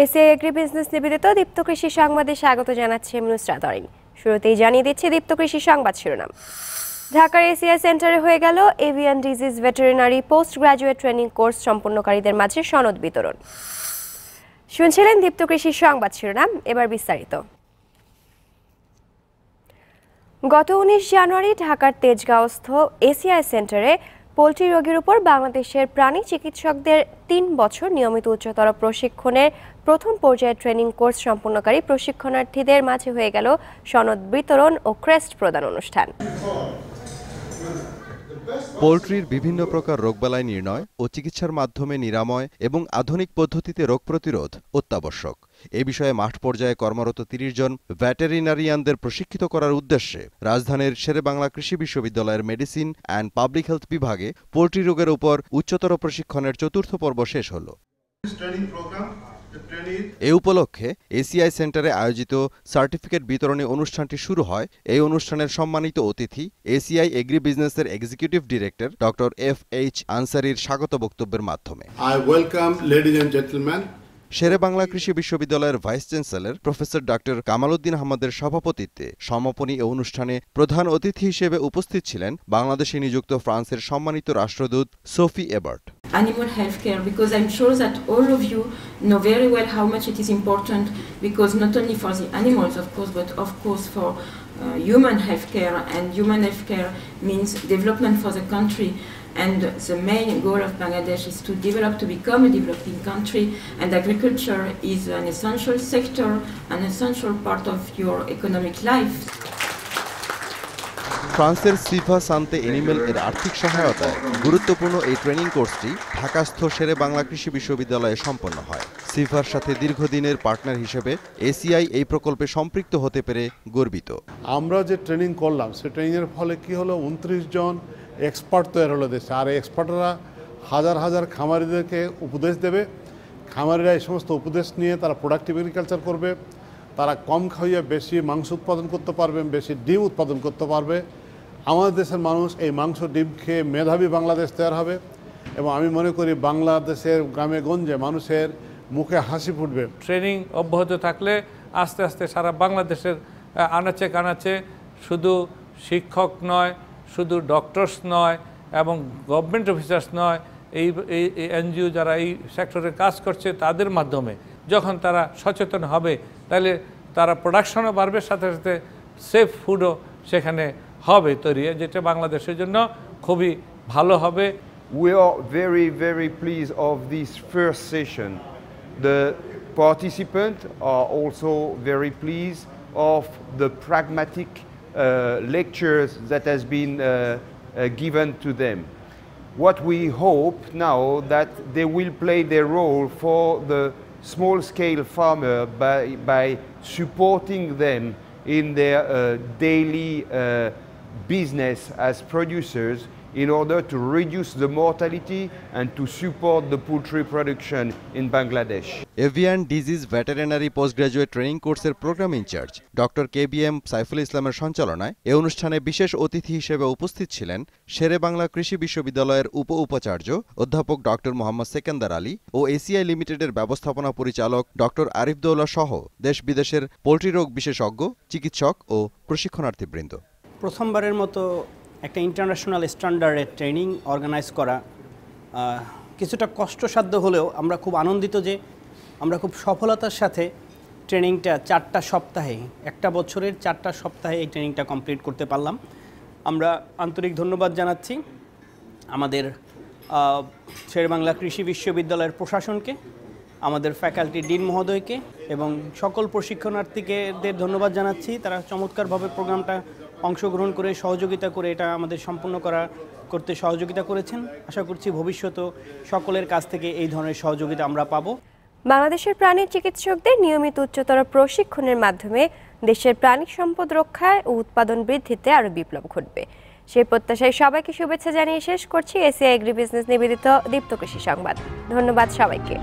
ACI agri business নিবেদিত দীপ্ত কৃষি সংবাদে স্বাগত জানাচ্ছি নুসরাত তরিন। শুরুতেই জানিয়ে দিচ্ছি দীপ্ত কৃষি সংবাদ শিরোনাম। ঢাকার এসিআই সেন্টারে হয়ে গেল avian disease veterinary post graduate training course সম্পন্নকারীদের মাঝে সনদ বিতরণ। শুনছিলেন দীপ্ত কৃষি সংবাদ শিরোনাম, এবার বিস্তারিত। গত 19 জানুয়ারি ঢাকার তেজগাঁওস্থ এসিআই সেন্টারে পোল্ট্রি রোগীর উপর বাংলাদেশের প্রাণী চিকিৎসকদের 3 বছর নিয়মিত উচ্চতর প্রশিক্ষণের প্রথম পর্যায়ের ট্রেনিং কোর্স সম্পন্নকারী প্রশিক্ষণার্থীদের মাঝে হয়ে গেল সনদ বিতরণ ও ক্রেস্ট প্রদান অনুষ্ঠান। পোল্ট্রির বিভিন্ন প্রকার রোগবালাই নির্ণয় ও চিকিৎসার মাধ্যমে নিরাময় এবং আধুনিক পদ্ধতিতে রোগ প্রতিরোধ অত্যাবশ্যক। এ বিষয়ে মাঠ পর্যায়ে কর্মরত 30 জন ভেটেরিনারিয়ানদের প্রশিক্ষিত করার উদ্দেশ্যে রাজধানীর শেরেবাংলা কৃষি বিশ্ববিদ্যালয়ের মেডিসিন অ্যান্ড পাবলিক হেলথ বিভাগে পোল্ট্রি রোগের উপর উচ্চতর প্রশিক্ষণের 4র্থ পর্ব শেষ হল। এ উপলক্ষে এসিআই সেন্টারে আয়োজিত সার্টিফিকেট বিতরণী অনুষ্ঠানটি শুরু হয়। এই অনুষ্ঠানের সম্মানিত অতিথি এসিআই এগ্রি বিজনেসের এক্সিকিউটিভ ডিরেক্টর ডক্টর FH আনসারির স্বাগত বক্তব্যের মাধ্যমে শেরেবাংলা কৃষি বিশ্ববিদ্যালয়ের vice chancellor professor doctor Kamal Uddin আহমদের সভাপতিত্বে সমাপনী এ অনুষ্ঠানে প্রধান অতিথি হিসেবে উপস্থিত ছিলেন বাংলাদেশে নিযুক্ত ফ্রান্সের সম্মানিত রাষ্ট্রদূত Sophie এবার্ট। Animal healthcare, because I'm sure that all of you know very well how much it is important, because not only for the animals, of course, but of course for human healthcare, and human healthcare means development for the country. And the main goal of Bangladesh is to develop, to become a developing country, and agriculture is an essential sector, an essential part of your economic life. ফ্রান্সের সিভা সান্তে animal এর আর্থিক সহায়তায় গুরুত্বপূর্ণ এই training কোর্সটি ঢাকাস্থ শেরে বাংলা কৃষি বিশ্ববিদ্যালয়ে সম্পন্ন হয়। সিভার সাথে দীর্ঘদিনের পার্টনার হিসেবে এসিআই এই প্রকল্পে সম্পৃক্ত হতে পেরে গর্বিত। আমরা যে ট্রেনিং করলাম সে ট্রেনিংয়ের ফলে কি হলো, 29 জন এক্সপার্ট তৈরি হলো দেশে। আর এই এক্সপার্টরা হাজার হাজার খামারিদেরকে উপদেশ দেবে। খামারিরা এই সমস্ত উপদেশ নিয়ে তারা প্রোডাক্টিভ এগ্রিকালচার করবে, তারা কম খাইয়ে বেশি মাংস উৎপাদন করতে পারবে, বেশি ডিম উৎপাদন করতে পারবে। আমাদের দেশের মানুষ এই মাংস ডিম খেয়ে মেধাবী বাংলাদেশ তৈরি হবে, এবং আমি মনে করি বাংলাদেশের গ্রামে গঞ্জে মানুষের মুখে হাসি ফুটবে। ট্রেনিং অব্যাহত থাকলে আস্তে আস্তে সারা বাংলাদেশের আনাচে কানাচে শুধু শিক্ষক নয়, শুধু ডক্টরস নয়, এবং গভর্নমেন্ট অফিসার্স নয়, এই এনজিও যারা এই সেক্টরে কাজ করছে তাদের মাধ্যমে যখন তারা সচেতন হবে, তাহলে তারা প্রোডাকশনও বাড়বে, সাথে সাথে সেফ ফুডও সেখানে হবে তৈরি, যেটা বাংলাদেশের জন্য খুবই ভালো হবে। We are very, very pleased of this first session. The participants are also very pleased of the pragmatic lectures that has been given to them. What we hope now that they will play their role for the small-scale farmer by supporting them in their daily business as producers, in order to reduce the mortality and to support the poultry production in Bangladesh. Avian disease veterinary post graduate training কোর্সের programme incharge doctor KBM Saiful ইসলামের সঞ্চালনায় এ অনুষ্ঠানে বিশেষ অতিথি হিসেবে উপস্থিত ছিলেন শেরে বাংলা কৃষি বিশ্ববিদ্যালয়ের উপাচার্য অধ্যাপক ডক্টর মোহাম্মদ সেকেন্দার আলী ও এসিআই লিমিটেডের ব্যবস্থাপনা পরিচালক ডক্টর আরিফদৌলা সহ দেশ বিদেশের পোল্ট্রি রোগ বিশেষজ্ঞ, চিকিৎসক ও প্রশিক্ষণার্থীবৃন্দ। প্রথমবারের মতো একটা ইন্টারন্যাশনাল স্ট্যান্ডার্ডের ট্রেনিং অর্গানাইজ করা কিছুটা কষ্টসাধ্য হলেও আমরা খুব আনন্দিত যে আমরা খুব সফলতার সাথে ট্রেনিংটা 4টা সপ্তাহে, একটা বছরের 4টা সপ্তাহে এই ট্রেনিংটা কমপ্লিট করতে পারলাম। আমরা আন্তরিক ধন্যবাদ জানাচ্ছি আমাদের শেরেবাংলা কৃষি বিশ্ববিদ্যালয়ের প্রশাসনকে, আমাদের ফ্যাকাল্টি ডিন মহোদয়কে এবং সকল প্রশিক্ষণার্থীদের ধন্যবাদ জানাচ্ছি। তারা চমৎকারভাবে প্রোগ্রামটা অংশগ্রহণ করে সহযোগিতা করে এটা আমাদের সম্পূর্ণ করতে সহযোগিতা করেছেন। আশা করছি ভবিষ্যতেও সকলের কাছ থেকে এই ধরনের সহযোগিতা আমরা পাবো। বাংলাদেশের প্রাণী চিকিৎসকদের নিয়মিত উচ্চতর প্রশিক্ষণের মাধ্যমে দেশের প্রাণী সম্পদ রক্ষায় ও উৎপাদন বৃদ্ধিতে আরও বিপ্লব ঘটবে, সেই প্রত্যাশায় সবাইকে শুভেচ্ছা জানিয়ে শেষ করছি এসিআই এগ্রি বিজনেস নিবেদিত দীপ্ত কৃষি সংবাদ। ধন্যবাদ সবাইকে।